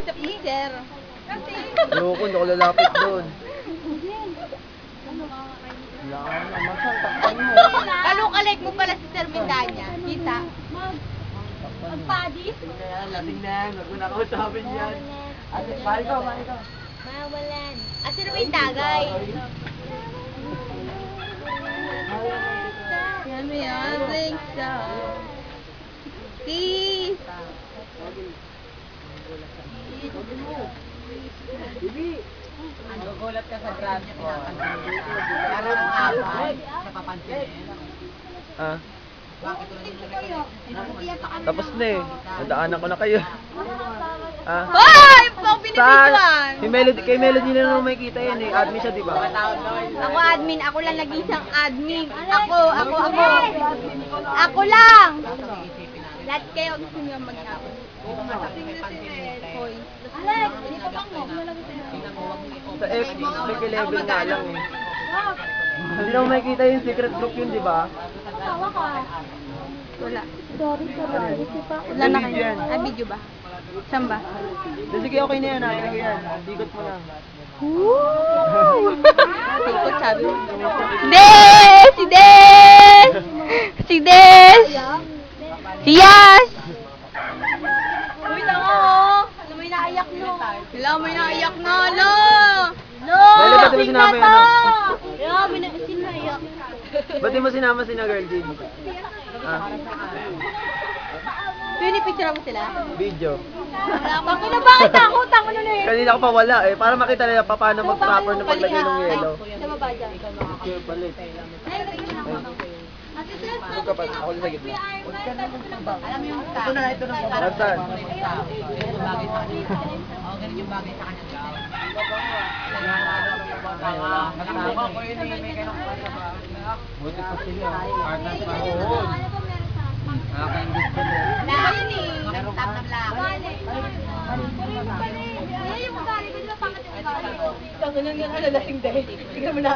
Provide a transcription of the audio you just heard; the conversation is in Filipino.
sa freezer. Ayoko, hindi ako lalapit doon. Wala ka naman, saan takpan mo? Kalok-alek mo pala si Sir Mindanya. Kita. Magpadis. Kaya, lasing na yan, wag mo na kausapin yan. Ate, mahal ka, mahal ka. Mawalan. At sino ba yung tagay? Yan mo yan. Thanks, Sis. Nagugulat ka sa transport. Parang ang abay. Napapansin. Ah? Tapos na eh. Nadaanan ko na kayo. Ah? Hoy! Pang Saan? binibidyoan! Si Melody, kay Melody na naman makikita yan eh. Admin siya, di ba? Ako admin. Ako lang nag-isang admin. Ako. Ako lang! Lahat kayo gusto niyo mag-ako. Hoy. Alex, hindi pa bang mo? Sa X, may level na lang eh. Hindi naman makikita yung secret group yun, di ba? Tawa ka. Wala. Sorry, sorry. Wala na May video kayo. yan. Ah, video ba? Saan ba? Sige, okay na yan. Ayaw yan. Bigot mo lang. Tikot, sabi mo. Des! Si Des! Si Des! Si Yas! Uy, tanga oh! Alam mo yung naiyak no? Alam mo yung naiyak na, lo! Lo! Dali, ba't di mo sinabi ano? Alam mo na, sinaiyak. Ba't di mo sinama si na girl Jean? Ah, Pinipicture mo sila? video. Tango na bakit ako? Tango na eh. Kanina ko pa wala eh. Para makita nila pa paano mag-proper na paglagay ng yelo. Sa baba dyan. Okay, palit. Huwag ka pa. Ako sa gitna. Alam mo yung Ito na, ito na. Saan? Ganun yung bagay sa kanya. Oo, ganun yung bagay sa kanya. Buti pa sila. Partner pa. Oo. Nakakaingit pa rin. Wala yun eh. Stop na black. Yung ugali ko, di ba pangit yung ugali ko? Tango na nga, lasing dahil. Tignan mo na,